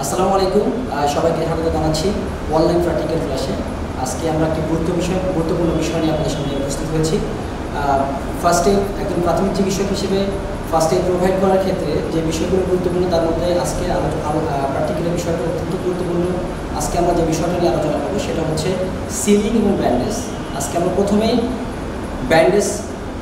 আসসালামু আলাইকুম, সবাইকে স্বাগত জানাচ্ছি অনলাইন প্র্যাকটিক্যাল ক্লাসে। আজকে আমরা একটি গুরুত্বপূর্ণ বিষয় নিয়ে আপনাদের সামনে উপস্থিত হয়েছি। ফার্স্ট এইড একজন প্রাথমিক চিকিৎসক হিসেবে ফার্স্ট এইড প্রোভাইড করার ক্ষেত্রে যে বিষয়গুলো গুরুত্বপূর্ণ তার মধ্যে আজকে প্র্যাকটিক্যালের বিষয়টা অত্যন্ত গুরুত্বপূর্ণ। আজকে আমরা যে বিষয়টা নিয়ে আলোচনা করব সেটা হচ্ছে সিলিং এবং ব্যান্ডেজ। আজকে আমরা প্রথমেই ব্যান্ডেজ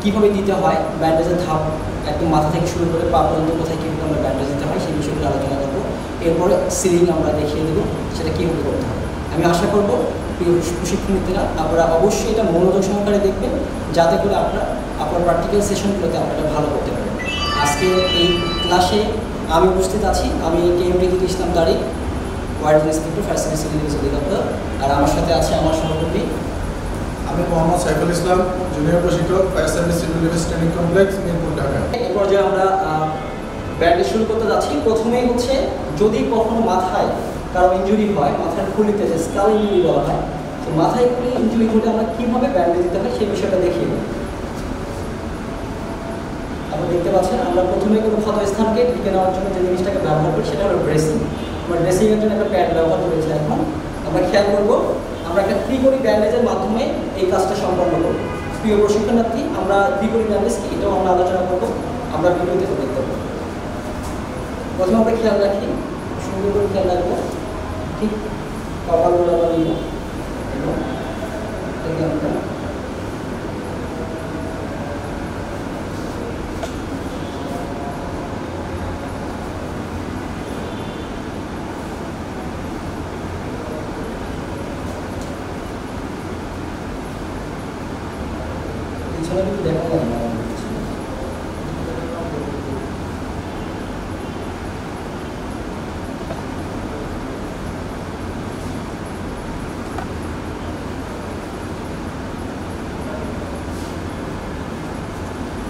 কীভাবে দিতে হয়, ব্যান্ডেজের ধাপ একদম মাথা থেকে শুরু করে পা পর্যন্ত কোথায় কীভাবে আমরা ব্যান্ডেজ দিতে হয় সেই বিষয়গুলো আলোচনা করবো। এরপরে সিলিং আমরা দেখিয়ে দেবো সেটা কীভাবে করতে হবে। আমি আশা করব প্রিয় প্রশিক্ষণার্থীরা আপনারা অবশ্যই এটা মনোযোগ সহকারে দেখবেন, যাতে করে আপনার প্র্যাকটিক্যাল সেশনগুলোতে আপনারা ভালো করতে পারেন। আজকে এই ক্লাসে আমি উপস্থিত আছি, আমি KMD Islam Tariq, ward inspector fire service civil অধিদপ্তর। আর আমার সাথে আছে আমার সহকর্মী আমি মোহাম্মদ সাইফুল ইসলাম, জুনিয়র প্রশিক্ষক, fire service civil training complex, Mirpur, Dhaka. এই পর্যায়ে আমরা ব্যান্ডেজ শুরু করতে যাচ্ছি। প্রথমেই হচ্ছে যদি কখনো মাথায় কারো ইনজুরি হয়, মাথার খুলিতে যে স্কাল ইনজুরি বলা হয়, তো মাথায় খুলি ইনজুরি হলে আমরা কীভাবে ব্যান্ডেজ দিতে হয় সেই বিষয়টা দেখিয়ে দেব। আপনি দেখতে পাচ্ছেন আমরা প্রথমে কোনো ক্ষত স্থানকে ঢেকে নেওয়ার জন্য যে জিনিসটাকে ব্যবহার করি সেটা হলো ড্রেসিং। আমরা ড্রেসিংয়ের জন্য একটা প্যাড ব্যবহার করেছি। এখন আমরা খেয়াল করবো আমরা একটা ত্রিকোণী ব্যান্ডেজের মাধ্যমে এই কাজটা সম্পন্ন করব। প্রিয় প্রশিক্ষণার্থী, আমরা ত্রিকোণী ব্যান্ডেজ কি এটাও আমরা আলোচনা করবো, আমরা ভিডিওতে দেখতে পাবো। প্রথমে আমরা খেয়াল রাখি, সুন্দর করে খেয়াল রাখবো, ঠিক কপালগুলো আমরা নিব এবং এটাকে আমরা পিছনে কিন্তু দেখা যায় না।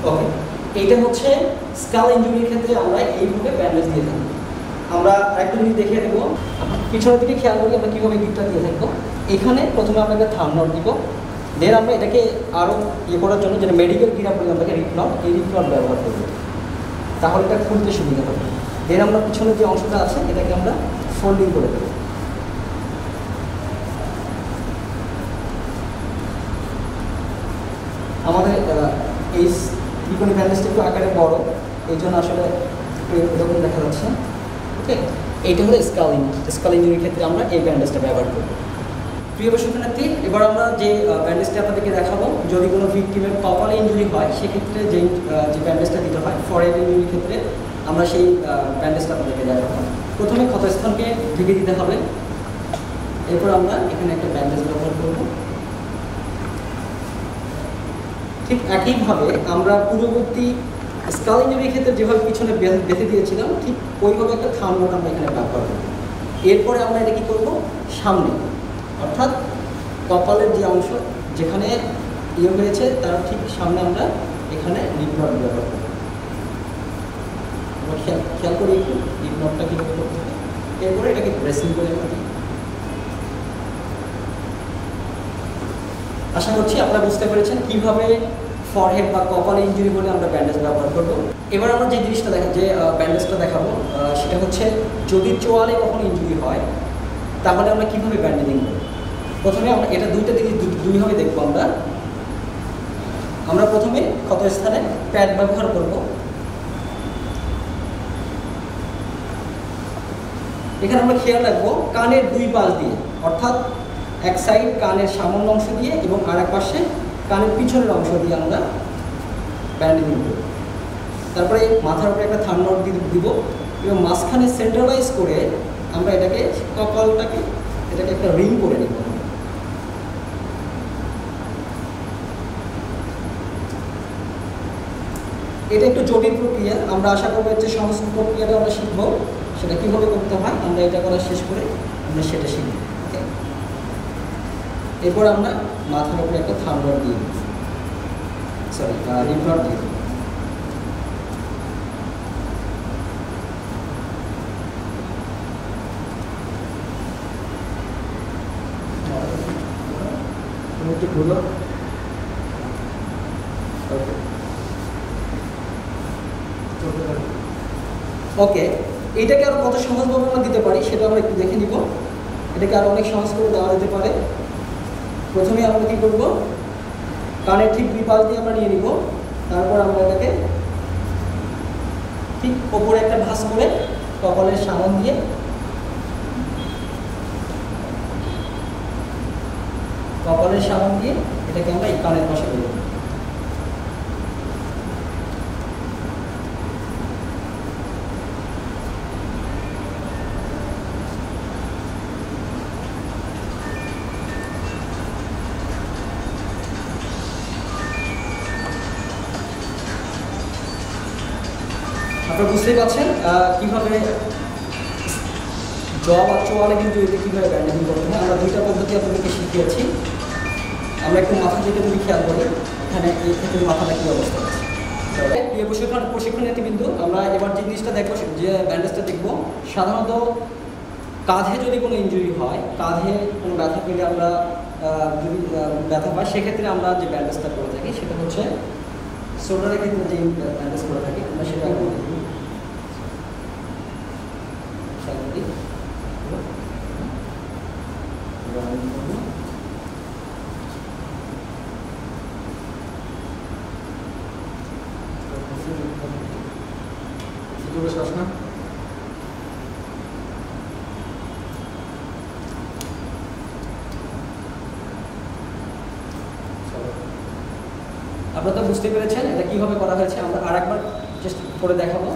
ওকে, এইটা হচ্ছে স্কাল ইনজুরির ক্ষেত্রে আমরা এইভাবে ব্যান্ডেজ দিয়ে থাকি। আমরা আরেকটা জিনিস দেখিয়ে দেবো, পিছনের দিকে খেয়াল করি আমরা কীভাবে গিটটা দিয়ে থাকবো। এখানে প্রথমে আমরা একটা থার্ড নট দিব, দেন আমরা এটাকে আরও করার জন্য যেটা মেডিকেল গিরা বলি আমরা রিপ নট, এই রিপ নট ব্যবহার করব, তাহলে এটা খুলতে সুবিধা হবে। দেন আমরা পিছনের যে অংশটা আছে এটাকে আমরা ফোল্ডিং করে দেবো। আমাদের এই ত্রিকোণী ব্যান্ডেজটা একটু আকারে বড়, এই জন্য আসলে এরকম দেখা যাচ্ছে। ওকে, এইটা হলো স্কাল ইনজুরির ক্ষেত্রে আমরা এই ব্যান্ডেজটা ব্যবহার করব। প্রিয় প্রশিক্ষণার্থী, এবার আমরা যে ব্যান্ডেজটা আপনাদেরকে দেখাবো, যদি কোনো ভিকটিমের কপালে ইনজুরি হয় সেক্ষেত্রে যে ব্যান্ডেজটা দিতে হয়, ফরহেড ইনজুরির ক্ষেত্রে আমরা সেই ব্যান্ডেজটা আপনাদেরকে দেখাবো। প্রথমে ক্ষতস্থানকে ঢেকে দিতে হবে, এরপর আমরা এখানে একটা ব্যান্ডেজ ব্যবহার করব। ঠিক একইভাবে আমরা পূর্ববর্তী স্কাল ইনজুরির ক্ষেত্রে যেভাবে পিছনে বেঁধে দিয়েছিলাম, ঠিক ওইভাবে একটা থার্ড নট আমরা এখানে ব্যবহার করব। এরপরে আমরা এটা কী করবো, সামনে অর্থাৎ কপালের যে অংশ যেখানে হয়েছে তার ঠিক সামনে আমরা এখানে রিপ নট ব্যবহার করব। আমরা খেয়াল করি একটু রিপ নটটা কীভাবে করতে হবে। এরপরে এটাকে ড্রেসিং করে রাখি। আশা করছি আপনারা বুঝতে পেরেছেন কীভাবে ফরহেড বা কপাল ইনজুরি বলে আমরা ব্যান্ডেজ ব্যবহার করব। এবার আমরা যে জিনিসটা যে ব্যান্ডেজটা দেখাবো সেটা হচ্ছে যদি চোয়ালে কখনো ইনজুরি হয় তাহলে আমরা কীভাবে ব্যান্ডেজিং করব। প্রথমে আমরা এটা দুইভাবে দেখবো। আমরা প্রথমে ক্ষতস্থানে প্যাড ব্যবহার করব। এখানে আমরা খেয়াল রাখবো কানের দুই পাশ দিয়ে, অর্থাৎ এক সাইড কানের সামান্য অংশ দিয়ে এবং আর এক পাশে কানের পিছনের অংশ দিয়ে আমরা ব্যান্ডেজিং করব। তারপরে মাথার উপরে একটা থার্ড নট দিব এবং মাঝখানে সেন্ট্রালাইজ করে আমরা এটাকে কপালটাকে একটা রিং করে নেব। এটা একটু জটিল প্রক্রিয়া, আমরা আশা করবো যে সমস্ত প্রক্রিয়াটা আমরা শিখবো, সেটা কীভাবে করতে হয় আমরা এটা করা শেষ করে আমরা সেটা শিখব। ওকে, এরপর আমরা মাথার উপরে একটা থার্ড নট দিয়ে দিই, সরি রিপ নট দিয়ে দিই। একটু খুলো। ওকে, এটাকে আরো কত সহজভাবে আমরা দিতে পারি সেটা আমরা একটু দেখে নিব। এটাকে আরও অনেক সহজ করে দেওয়া যেতে পারে। প্রথমে আমরা কী করব, কানের ঠিক দুই পাশ দিয়ে আমরা নিয়ে নিব, তারপর আমরা এটাকে ঠিক ওপরে একটা ভাঁজ করে কপালের সামন দিয়ে এটাকে আমরা এই কানের পাশে দেব। আপনারা বুঝতেই পারছেন কীভাবে জব আর চোয়ালে কিন্তু এতে কীভাবে ব্যান্ডেজিং করতে হয়। আমরা দুইটা পদ্ধতি আপনাদেরকে শিখিয়েছি। আমরা একটু মাথা থেকে যদি খেয়াল করি, এখানে এই ক্ষেত্রে মাথাটা কী অবস্থা আছে। এই প্রশিক্ষণার্থী বিন্দু, আমরা এবার যে জিনিসটা দেখবো, যে ব্যান্ডেজটা দেখবো, সাধারণত কাঁধে যদি কোনো ইনজুরি হয়, কাঁধে কোনো ব্যথা পেলে আমরা যদি ব্যথা পাই, সেক্ষেত্রে আমরা যে ব্যান্ডেজটা করে থাকি সেটা হচ্ছে শোল্ডারের ক্ষেত্রে যে ব্যান্ডেজ করে থাকি আমরা সেটা আপনারা তো বুঝতে পেরেছেন এটা কীভাবে করা হয়েছে। আমরা আর একবার চেষ্টা করে দেখাবো।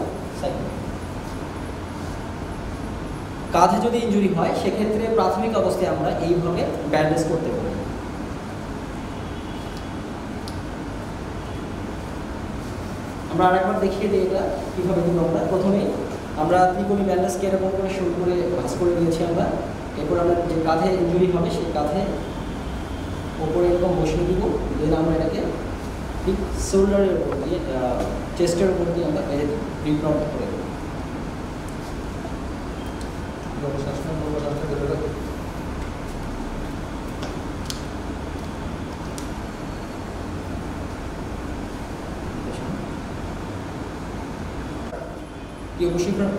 কাঁধে যদি ইনজুরি হয় সেক্ষেত্রে প্রাথমিক অবস্থায় আমরা এইভাবে ব্যান্ডেজ করতে পারি। আমরা আরেকবার দেখিয়ে দিই এটা কীভাবে দিব। আমরা প্রথমেই আমরা ত্রিকোণী ব্যান্ডেজকে এরকম করে শুরু করে ভাঁজ করে দিয়েছি আমরা। এরপর আমরা যে কাঁধে ইনজুরি হবে সেই কাঁধে ওপরে এরকম বসিয়ে দিব। দেন আমরা এটাকে ঠিক শোল্ডারের উপর দিয়ে, চেস্টের উপর দিয়ে আমরা রিপ্রাউন্ড করে দেবো।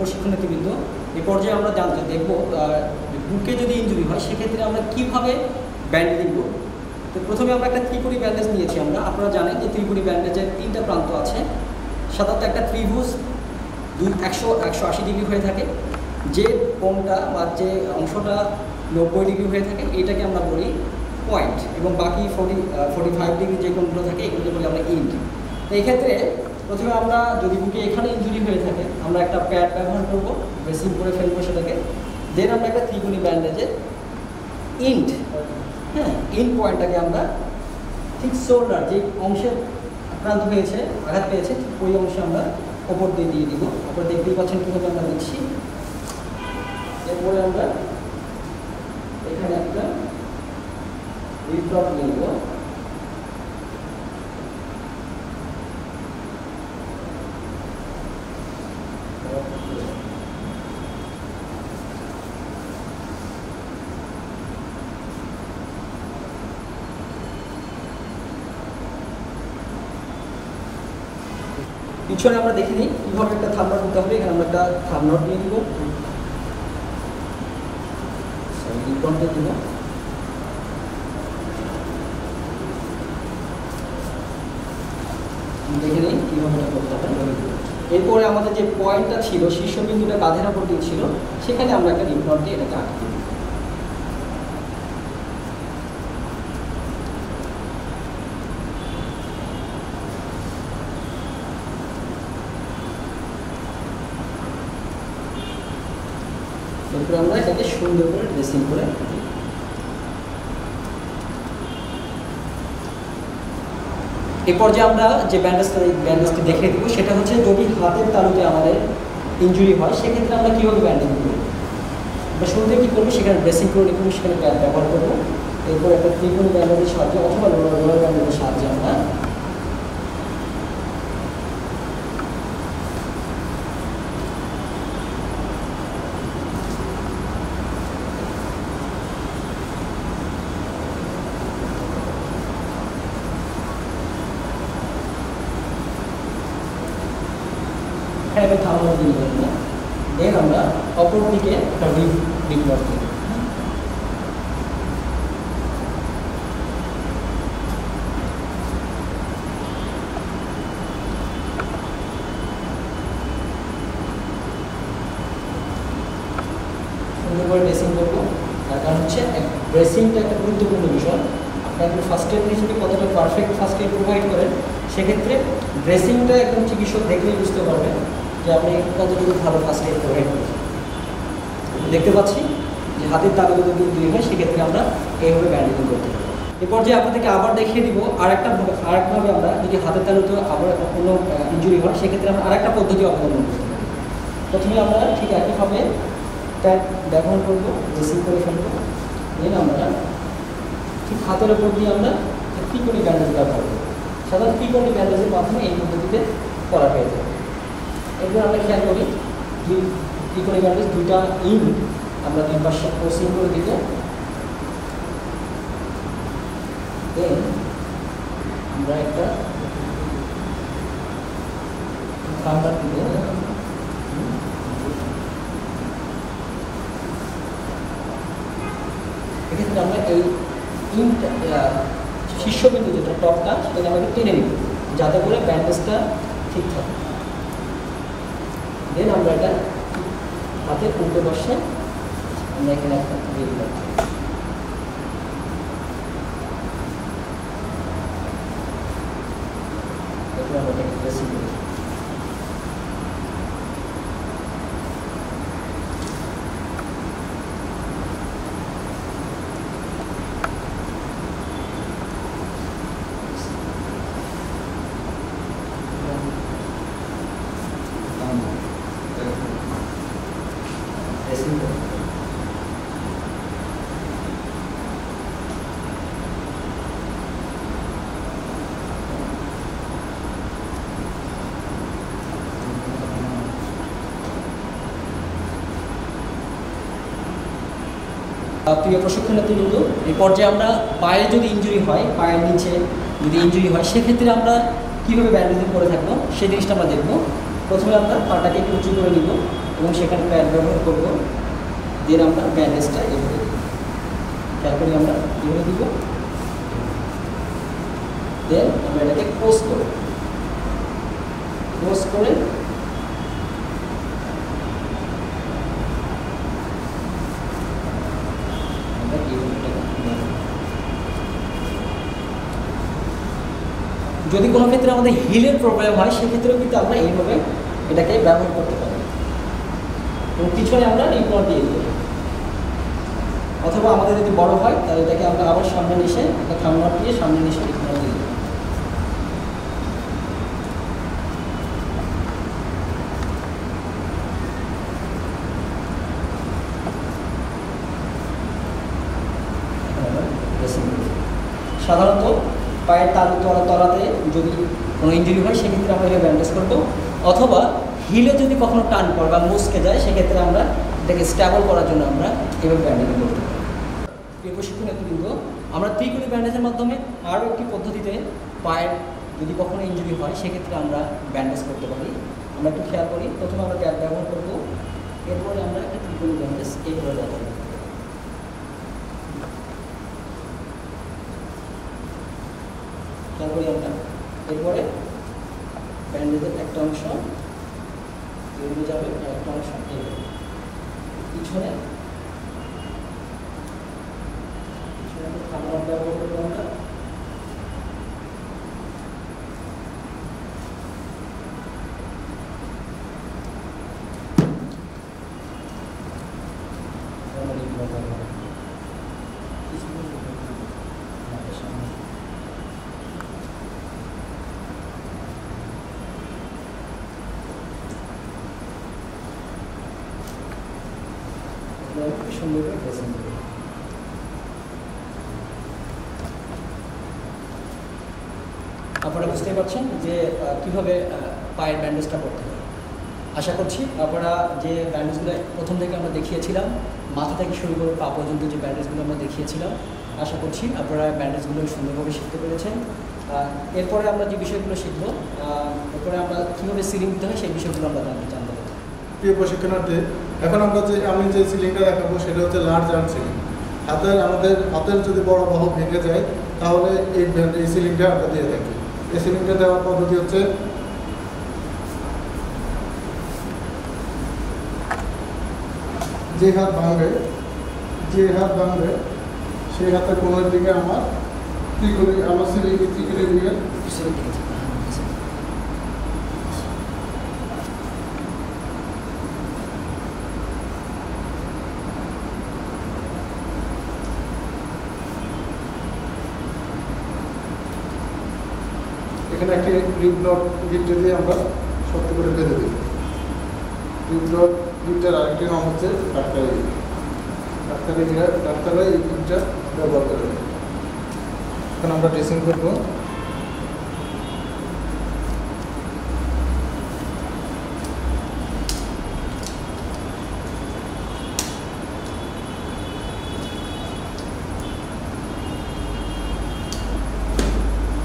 প্রশিক্ষণার্থী বৃন্দ, এ পর্যায়ে আমরা দেখবো বুকে যদি ইনজুরি হয় সেক্ষেত্রে আমরা কীভাবে ব্যান্ডেজিং করব। তো প্রথমে আমরা একটা ত্রিপুরি ব্যান্ডেজ নিয়েছি আমরা। আপনারা জানেন যে ত্রিপুরি ব্যান্ডেজের 3টা প্রান্ত আছে। সাধারণত একটা ত্রিভুজ 180 ডিগ্রি হয়ে থাকে। যে কোণটা বা যে অংশটা 90 ডিগ্রি হয়ে থাকে এইটাকে আমরা বলি পয়েন্ট, এবং বাকি 45 ডিগ্রি যে কোণগুলো থাকে এগুলোকে বলি আমরা ইন্ট। তো এই ক্ষেত্রে প্রথমে আমরা যদি বুকে এখানে ইনজুরি হয়ে থাকে আমরা একটা প্যাড ব্যবহার করবো, ড্রেসিং করে ফেলবো সেটাকে। দেন আমরা একটা ত্রিকোণী ব্যান্ডেজের ইন্ট, ইন্ট পয়েন্টটাকে আমরা ঠিক শোল্ডার যে অংশে আক্রান্ত হয়েছে, আঘাত পেয়েছে, ওই অংশে আমরা ওপর দিয়ে দিয়ে দিব। ওপর দেখতেই পাচ্ছেন কীভাবে আমরা দিচ্ছি। এরপরে আমরা এখানে একটা রিপ্রপ নিয়ে নেব। পিছনে আমরা দেখে নিই কীভাবে একটা থাম্ব নট দিতে হবে। এখানে আমরা একটা থাম্ব নট নিয়ে দিব, দিব। দেখে নিই কীভাবে এটা করতে হবে। এরপরে আমাদের যে পয়েন্টটা ছিল, শীর্ষবিন্দুটা কাঁধের উপর দিয়ে ছিল, সেখানে আমরা একটা রিপ নট দিয়ে এটাকে আটকে দিই। এরপরে আমরা এটাকে সুন্দর করে ড্রেসিং করে এই পর্যায়ে আমরা যে ব্যান্ডেজটি দেখে দেবো সেটা হচ্ছে যদি হাতের তালুতে আমাদের ইনজুরি হয় সেক্ষেত্রে আমরা কীভাবে ব্যান্ডেজ করবো। আমরা শুরুতে কী করবো, সেখানে ড্রেসিং করে নিব, সেখানে প্যাড ব্যবহার করবো। এরপর একটা ত্রিকোণী ব্যান্ডেজের সাহায্যে অথবা রোলার ব্যান্ডেজের সাহায্যে আমরা থামানো দিন না। দেন আমরা অপর দিকে একটা রিব ডেলিভার করব। সুন্দর করে ড্রেসিং করবো। তার কারণ হচ্ছে ড্রেসিংটা একটা গুরুত্বপূর্ণ বিষয়। আপনারা ফার্স্ট এড হিসেবে কতটা পারফেক্ট ফার্স্ট এড প্রোভাইড করেন, সেক্ষেত্রে ড্রেসিংটা একদম চিকিৎসক দেখলেই বুঝতে পারবেন যে আপনি কতটুকু ভালো ফার্স্ট এড প্রোভাইড করেন। দেখতে পাচ্ছি যে হাতের তালু যদি ইঞ্জুরি হয়, সেক্ষেত্রে আমরা এইভাবে ব্যান্ডেজিং করতে পারি। এরপর যে আপনাদেরকে আবার দেখিয়ে দিব আরেকভাবে আমরা যদি হাতের তালুতে আবার কোনো ইঞ্জুরি হয়, সেক্ষেত্রে আমরা আরেকটা পদ্ধতি অবলম্বন করতে পারি। প্রথমে আমরা ঠিক একইভাবে ট্যাগ ব্যবহার করবো, ড্রেসিং করে ফেলবো। দেন আমরা ঠিক হাতের ওপর দিয়ে আমরা ত্রিকোণী ব্যান্ডেজ ব্যবহার করবো। সাধারণত ত্রিকোণী ব্যান্ডেজের মাধ্যমে এই পদ্ধতিতে করা হয়ে যায়। এরপর আমরা খেয়াল করি ত্রিকোণী ব্যান্ডেজ দুইটা ইন আমরা দুই পাশে ক্রসিং করে দিব। দেন আমরা একটা কাউন্টার দিব। এক্ষেত্রে আমরা এই শীর্ষবিন্দু যেটা টপটা, সেটাকে আমাকে টেনে নিব যাতে করে ব্যান্ডেজটা ঠিক থাকে। দেন আমরা এটা হাতের উল্টো পাশে আমরা এখানে একটা দিয়ে দিলাম। এরপর আমরা এটাকে ড্রেসিং করি। প্রিয় প্রশিক্ষণার্থীবৃন্দ, এই পর্যায়ে আমরা পায়ে যদি ইনজুরি হয়, পায়ের নিচে যদি ইনজুরি হয়, সেক্ষেত্রে আমরা কীভাবে ব্যান্ডেজিং করে থাকবো সেই জিনিসটা আমরা দেখব। প্রথমে আমরা পাটাকে একটু উঁচু করে নিব এবং সেখানে প্যাড ব্যবহার করব। দেন আমরা ব্যান্ডেজটা এভাবে খেয়াল করি, আমরা এভাবে দিব। দেন আমরা এটাকে ক্রস করে যদি কোনো ক্ষেত্রে আমাদের হিলের প্রবলেম হয়, সেক্ষেত্রেও কিন্তু আমরা এইভাবে এটাকে ব্যবহার করতে পারি এবং পিছনে আমরা রিপোর্ট দিয়ে দিই। অথবা আমাদের যদি বড় হয়, তাহলে এটাকে আমরা আবার সামনে নিশে একটা থামনাট দিয়ে সামনে নিশে রিপোর্ট দিয়ে দিই। সাধারণত পায়ের তলাতে যদি কোনো ইঞ্জুরি হয়, সেক্ষেত্রে আমরা এটা ব্যান্ডেজ করবো। অথবা হিলে যদি কখনো টান পড়ে বা মুসকে যায়, সেক্ষেত্রে আমরা এটাকে স্ট্যাবল করার জন্য আমরা এভাবে ব্যান্ডেজ করতে পারি। প্রিয় প্রশিক্ষণার্থীবৃন্দ, আমরা ত্রিকোণী ব্যান্ডেজের মাধ্যমে আরও একটি পদ্ধতিতে পায়ের যদি কখনো ইঞ্জুরি হয়, সেক্ষেত্রে আমরা ব্যান্ডেজ করতে পারি। আমরা একটু খেয়াল করি, প্রথমে আমরা ট্যাপ ব্যবহার করবো, এরপরে আমরা একটা ত্রিকোণী ব্যান্ডেজ এইভাবে ব্যবহার করবো। খেয়াল করি আমরা, এরপরে ব্যান্ডেজের একটা অংশ এগিয়ে যাবে আর একটা অংশ পিছনে থামনাট ব্যবহার করবো আমরা। সুন্দর করে ড্রেসিং করবো। আপনারা বুঝতেই পারছেন যে কীভাবে পায়ের ব্যান্ডেজটা করতে হবে। আশা করছি আপনারা যে ব্যান্ডেজগুলো প্রথম থেকে আমরা দেখিয়েছিলাম, মাথা থেকে শুরু করে পা পর্যন্ত যে ব্যান্ডেজগুলো আমরা দেখিয়েছিলাম, আশা করছি আপনারা ব্যান্ডেজগুলো সুন্দরভাবে শিখতে পেরেছেন। এরপরে আমরা যে বিষয়গুলো শিখবো, এরপরে আমরা কীভাবে সিলিং দিতে হয় সেই বিষয়গুলো আমরা জানতে পারি। প্রিয় প্রশিক্ষণার্থী, এখন আমি যে সিলিংটা দেখাবো সেটা হচ্ছে লার্জ আর্ম সিলিং। আমাদের হাতের যদি বড় বাহু ভেঙে যায় তাহলে এই সিলিংটা আমরা দিয়ে থাকি। এই সিলিংটা দেওয়ার পদ্ধতি হচ্ছে যে হাত ভাঙবে সেই হাতের কোনোর দিকে আমার সিলিং ত্রিকোণের দিকে এখানে একটি গিট দিয়ে আমরা শক্ত করে বেঁধে দিই। গিটটার আরেকটি নাম হচ্ছে ডাক্তাররা এই গিটটা ব্যবহার করে। এখন আমরা ড্রেসিং করবো।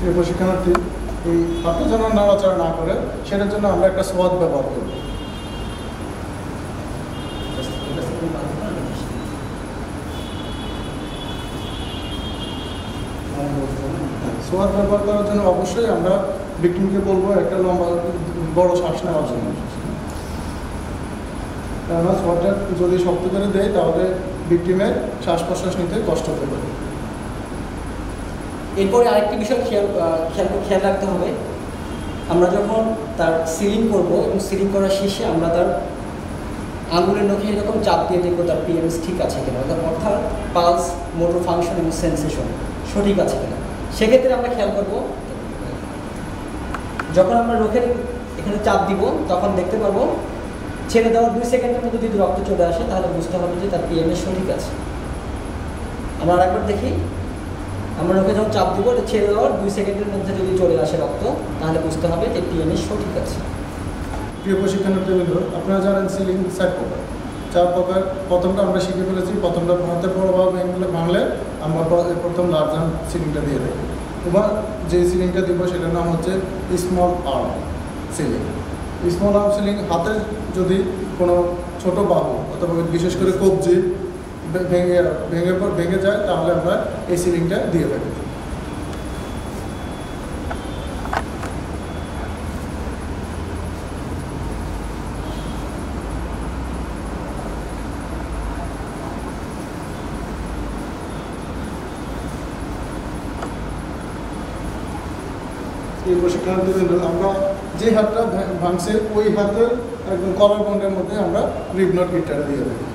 এই প্রশিক্ষণার্থী এই হাতে যেন নাড়াচাড়া না করে সেটার জন্য আমরা একটা সোয়াদ ব্যবহার করব। সোয়াদ ব্যবহার করার জন্য অবশ্যই আমরা ভিকটিমকে বলবো একটা লম্বা বড় শ্বাস নেওয়ার জন্য, কেননা সোয়াদটা যদি শক্ত করে দেয় তাহলে ভিকটিমের শ্বাস প্রশ্বাস নিতে কষ্ট হতে পারে। এরপরে আরেকটি বিষয় খেয়াল রাখতে হবে, আমরা যখন তার সিলিং করব এবং সিলিং করার শেষে আমরা তার আঙুলের নখে এরকম চাপ দিয়ে দেখবো তার পিএমএস ঠিক আছে কিনা, অর্থাৎ পালস, মোটর ফাংশন এবং সেন্সেশন সঠিক আছে কিনা। সেক্ষেত্রে আমরা খেয়াল করব, যখন আমরা নখের এখানে চাপ দিব তখন দেখতে পারবো ছেড়ে দেওয়ার 2 সেকেন্ডের মধ্যে যদি রক্ত চলে আসে তাহলে বুঝতে হবে যে তার পিএমএস সঠিক আছে। আমরা আরেকবার দেখি, আমরা নখে যখন চাপ দিব এটা ছেড়ে দেওয়ার 2 সেকেন্ডের মধ্যে যদি চলে আসে রক্ত তাহলে বুঝতে হবে যে পিএমএস সঠিক আছে। প্রিয় প্রশিক্ষণার্থীবৃন্দ, আপনারা জানেন সিলিং 4 প্রকার। প্রথমটা আমরা শিখে ফেলেছি, প্রথমটা হাতের বড় বাহু ভাঙলে আমরা প্রথম লার্জ আর্ম সিলিংটা দিয়ে দেয়। এবার যে সিলিংটা দিব সেটার নাম হচ্ছে small arm ceiling. Small arm ceiling হাতের যদি কোনো ছোট বাহু অথবা বিশেষ করে কবজি ভেঙে যায় তাহলে আমরা এই সিলিংটা দিয়ে থাকি। এই প্রশিক্ষণার্থীদের আমরা যে হাতটা ভাঙছে ওই হাতের একদম কলার বন্ডের মধ্যে আমরা রিব নট গিটটা দিয়ে দেবো।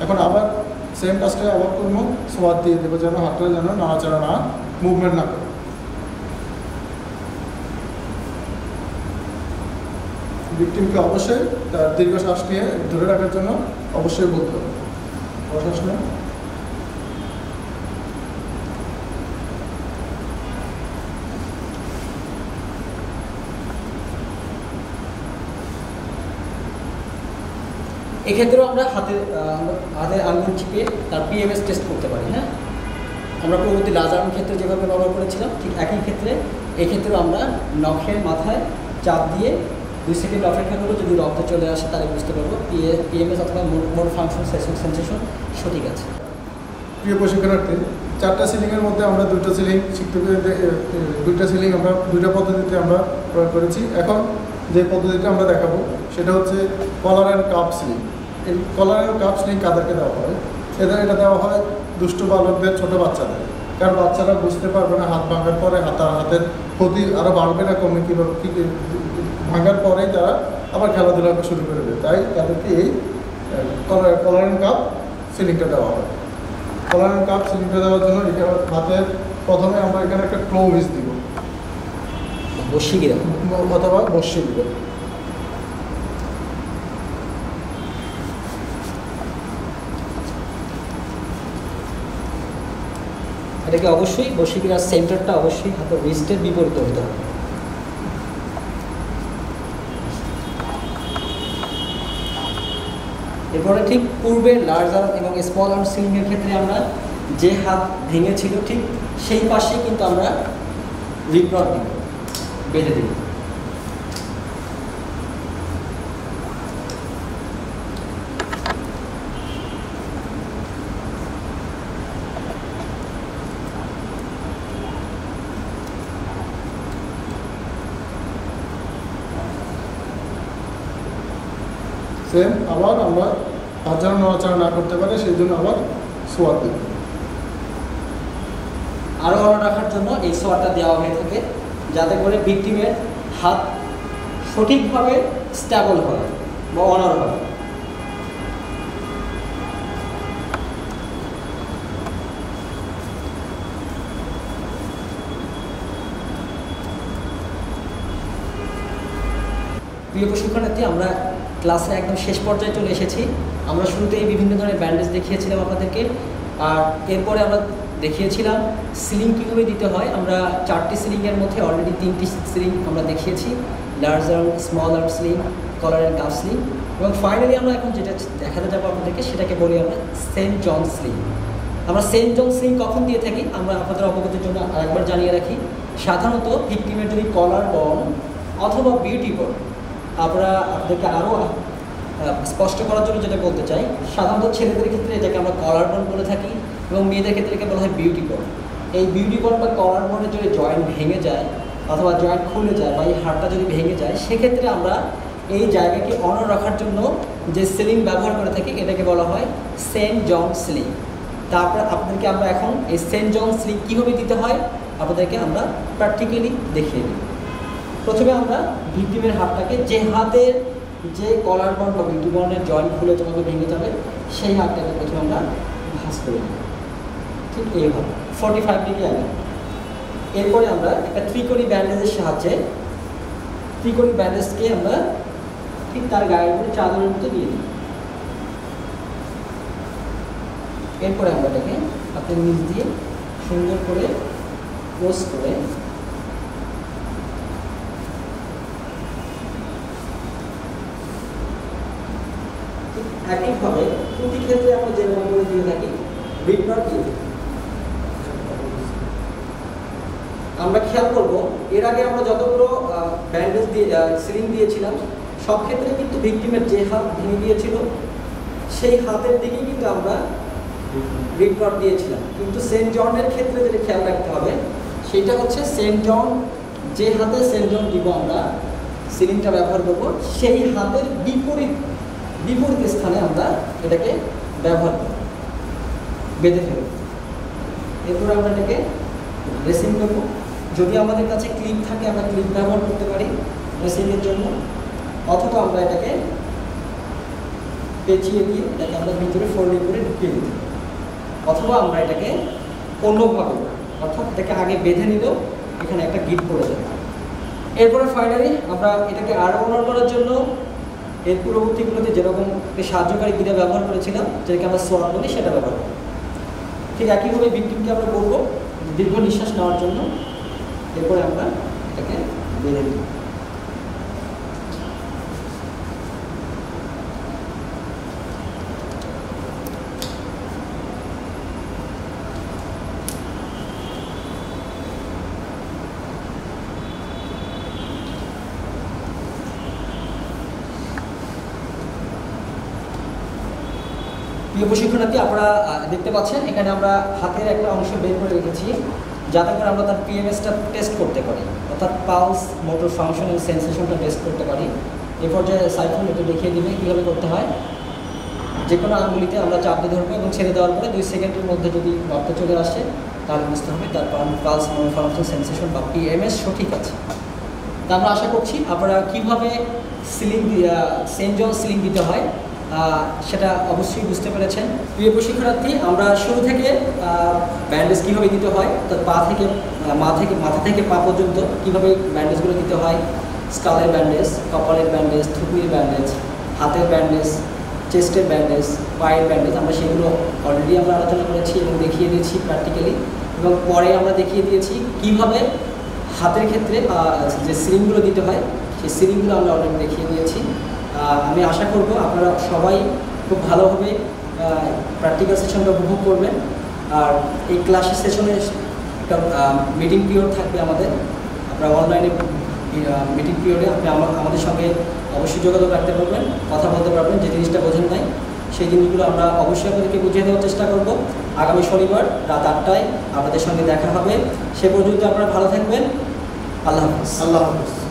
এখন আবার সেম কাজটা আবার করবো, সোয়াদ দিয়ে দেবো যেন হাতটা যেন নাড়াচাড়া না, মুভমেন্ট না করে। ভিকটিমকে অবশ্যই তার দীর্ঘ শ্বাস নিয়ে ধরে রাখার জন্য অবশ্যই বলতে হবে। শ্বাস নিয়ে এক্ষেত্রেও আমরা হাতের আঙুল চিপে তার পিএমএস টেস্ট করতে পারি। হ্যাঁ, আমরা পরবর্তী লার্জ আর্ম ক্ষেত্রে যেভাবে ব্যবহার করেছিলাম ঠিক একই ক্ষেত্রে এক্ষেত্রেও আমরা নখের মাথায় চাপ দিয়ে 2 সেকেন্ড অপেক্ষা করবো। যদি রক্ত চলে আসে তাহলে বুঝতে পারবো পিএমএস অথবা মোটর ফাংশন সেন্সেশন সঠিক আছে। প্রিয় প্রশিক্ষণার্থী, 4টা সিলিংয়ের মধ্যে আমরা 2টা সিলিং শিখতে পেরে 2টা সিলিং আমরা 2টা পদ্ধতিতে আমরা প্রয়োগ করেছি। এখন যে পদ্ধতিটা আমরা দেখাবো সেটা হচ্ছে কলার অ্যান্ড কাপ সিলিং। এই কলার অ্যান্ড কাপ সিলিং কাদেরকে দেওয়া হয়? এটা দেওয়া হয় দুষ্ট বালকদের, ছোটো বাচ্চাদের। কারণ বাচ্চারা বুঝতে পারবে না হাত ভাঙার পরে হাতের ক্ষতি আরও বাড়বে না কমে, কীভাবে ভাঙার পরেই তারা আবার খেলাধুলা শুরু করে দেবে। তাই তাদেরকে এই কলার অ্যান্ড কাপ সিলিংটা দেওয়া হয়। কলার অ্যান্ড কাপ সিলিংটা দেওয়ার জন্য এখানে হাতের প্রথমে আমরা এখানে একটা ক্লো উইচ দিব, বসি অথবা বসিয়ে দিব। এটাকে অবশ্যই বসিকিরার সেন্টারটা অবশ্যই হাতের রিস্টের বিপরীতে হতে হবে। এরপরে ঠিক পূর্বে লার্জ আর্ম এবং স্মল আর্ম সুইংয়ের ক্ষেত্রে আমরা যে হাত ভেঙেছিল ঠিক সেই পাশেই কিন্তু আমরা রিপ রড দিব, বেঁধে দিব। সেম আবার আমরা হাত যেন নড়াচড়া না করতে পারে সেই জন্য আবার সোয়ার দেব। আরও ভালো রাখার জন্য এই সোয়ারটা দেওয়া হয়ে থাকে যাতে করে ভিকটিমের হাত সঠিকভাবে স্ট্যাবল হয় বা অনড় হয়। প্রিয় প্রশিক্ষণার্থী, আমরা ক্লাসে একদম শেষ পর্যায়ে চলে এসেছি। আমরা শুরুতেই বিভিন্ন ধরনের ব্যান্ডেজ দেখিয়েছিলাম আপনাদেরকে, আর এরপরে আমরা দেখিয়েছিলাম সিলিং কীভাবে দিতে হয়। আমরা 4টি সিলিংয়ের মধ্যে অলরেডি 3টি সিলিং আমরা দেখিয়েছি, large arm, small arm sling, collar and cuff sling, এবং ফাইনালি আমরা এখন যেটা দেখাতে যাবো আপনাদেরকে সেটাকে বলি আমরা সেন্ট জন সিলিং। আমরা সেন্ট জন সিলিং কখন দিয়ে থাকি আমরা আপনাদের অবগতির জন্য আরেকবার জানিয়ে রাখি। সাধারণত ভিকটিমের যদি কলার বন অথবা বিউটি বন, আমরা আপনাদেরকে আরও স্পষ্ট করার জন্য যেটা বলতে চাই, সাধারণত ছেলেদের ক্ষেত্রে এটাকে আমরা কলার বন বলে থাকি এবং মেয়েদের ক্ষেত্রে এটাকে বলা হয় বিউটি বন। এই বিউটি বন বা কলার বনের যদি জয়েন্ট ভেঙে যায় অথবা জয়েন্ট খুলে যায় বা এই হাড়টা যদি ভেঙে যায়, সেক্ষেত্রে আমরা এই জায়গাকে অনড় রাখার জন্য যে সিলিং ব্যবহার করে থাকি এটাকে বলা হয় সেন্ট জন সিলিং। তারপর আপনাদেরকে আমরা এখন এই সেন্ট জন সিলিং কীভাবে দিতে হয় আপনাদেরকে আমরা প্র্যাকটিক্যালি দেখিয়ে দিই। প্রথমে আমরা ভিকটিমের হাতটাকে, যে হাতের যে কলার বন বা বিউটি বনের জয়েন্ট খুলে তোমাকে ভেঙে যাবে সেই হাতটাকে প্রথমে আমরা ভাঁজ করে দিই, ঠিক এইভাবে 45 ডিগ্রি আগে। এরপরে আমরা একটা ত্রিকোণী ব্যান্ডেজের সাহায্যে ত্রিকোণী ব্যান্ডেজকে আমরা ঠিক তার গায়ের উপরে চাদরের মতো দিয়ে দিই। এরপরে আমরা এটাকে হাতের নিচ দিয়ে সুন্দর করে ক্লোজ করে একইভাবে প্রতি ক্ষেত্রে আমরা যেরকম করে দিয়ে থাকি রিপ রড দিয়ে থাকি। আমরা খেয়াল করব এর আগে আমরা যতগুলো ব্যান্ডেজ দিয়ে সিলিং দিয়েছিলাম সব ক্ষেত্রে কিন্তু ভিকটিমের যে হাত ভেঙে গিয়েছিল সেই হাতের দিকেই কিন্তু আমরা রিপ রড দিয়েছিলাম। কিন্তু সেন্ট জনের ক্ষেত্রে যেটা খেয়াল রাখতে হবে সেটা হচ্ছে সেন্ট জন, যে হাতে সেন্ট জন দিব আমরা সিলিংটা ব্যবহার করব সেই হাতের বিপরীত স্থানে আমরা এটাকে ব্যবহার করব, বেঁধে ফেলব। এরপর আমরা এটাকে ড্রেসিং করব। যদি আমাদের কাছে ক্লিপ থাকে আমরা ক্লিপ ব্যবহার করতে পারি ড্রেসিংয়ের জন্য, অথবা আমরা এটাকে পেঁচিয়ে দিয়ে এটাকে আমরা ভিতরে ফোল্ডিং করে ঢুকিয়ে দিতে পারি, অথবা আমরা এটাকে অন্যভাবে অর্থাৎ এটাকে আগে বেঁধে নিলেও এখানে একটা গিট পড়ে যাবে। এরপরে ফাইনালি আমরা এটাকে আরও অনড় করার জন্য এর পূর্ববর্তীগুলোতে যেরকম সাহায্যকারী গিরা ব্যবহার করেছিলাম, যেটাকে আমরা সোয়ার বলি, সেটা ব্যবহার করি। ঠিক একইভাবে ভিকটিমকে আমরা বলবো দীর্ঘ নিঃশ্বাস নেওয়ার জন্য। এরপরে আমরা এটাকে বেঁধে দিই। প্রিয় প্রশিক্ষণার্থী, আপনারা দেখতে পাচ্ছেন এখানে আমরা হাতের একটা অংশ বের করে রেখেছি যাতে করে আমরা তার পিএমএসটা টেস্ট করতে পারি, অর্থাৎ পালস, মোটর ফাংশন এবং সেন্সেশনটা টেস্ট করতে পারি। এই পর্যায়ে সাইফোন একটু দেখিয়ে দেবে কীভাবে করতে হয়। যে কোনো আঙ্গুলিতে আমরা চাপ দিয়ে ধরবো এবং ছেড়ে দেওয়ার পরে 2 সেকেন্ডের মধ্যে যদি রক্ত চলে আসে তাহলে বুঝতে হবে তার পালস, মোটর ফাংশন, সেন্সেশন বা পিএমএস সঠিক আছে। তা আমরা আশা করছি আপনারা কীভাবে সিলিং সেন্ট জন সিলিং দিতে হয় সেটা অবশ্যই বুঝতে পেরেছেন। প্রিয় প্রশিক্ষণার্থী, আমরা শুরু থেকে ব্যান্ডেজ কীভাবে দিতে হয়, তার মাথা থেকে পা পর্যন্ত কীভাবে ব্যান্ডেজগুলো দিতে হয়, স্কালের ব্যান্ডেজ, কপালের ব্যান্ডেজ, থুতনির ব্যান্ডেজ, হাতের ব্যান্ডেজ, চেস্টের ব্যান্ডেজ, পায়ের ব্যান্ডেজ, আমরা সেগুলো অলরেডি আমরা আলোচনা করেছি এবং দেখিয়ে দিয়েছি প্র্যাকটিক্যালি। এবং পরে আমরা দেখিয়ে দিয়েছি কিভাবে হাতের ক্ষেত্রে যে সিলিংগুলো দিতে হয় সেই সিলিংগুলো আমরা অলরেডি দেখিয়ে দিয়েছি। আমি আশা করব আপনারা সবাই খুব ভালোভাবে প্র্যাকটিক্যাল সেশনটা উপভোগ করবেন। আর এই ক্লাসের সেশনে একটা মিটিং পিরিয়ড থাকবে আমাদের, আপনারা অনলাইনে মিটিং পিরিয়ডে আপনি আমাদের সঙ্গে অবশ্যই যোগাযোগ রাখতে পারবেন, কথা বলতে পারবেন, যে জিনিসটা বোঝেন নাই সেই জিনিসগুলো আমরা অবশ্যই আপনাদেরকে বুঝিয়ে দেওয়ার চেষ্টা করব। আগামী শনিবার রাত 8টায় আপনাদের সঙ্গে দেখা হবে। সে পর্যন্ত আপনারা ভালো থাকবেন। আল্লাহ হাফেজ। আল্লাহ হাফেজ।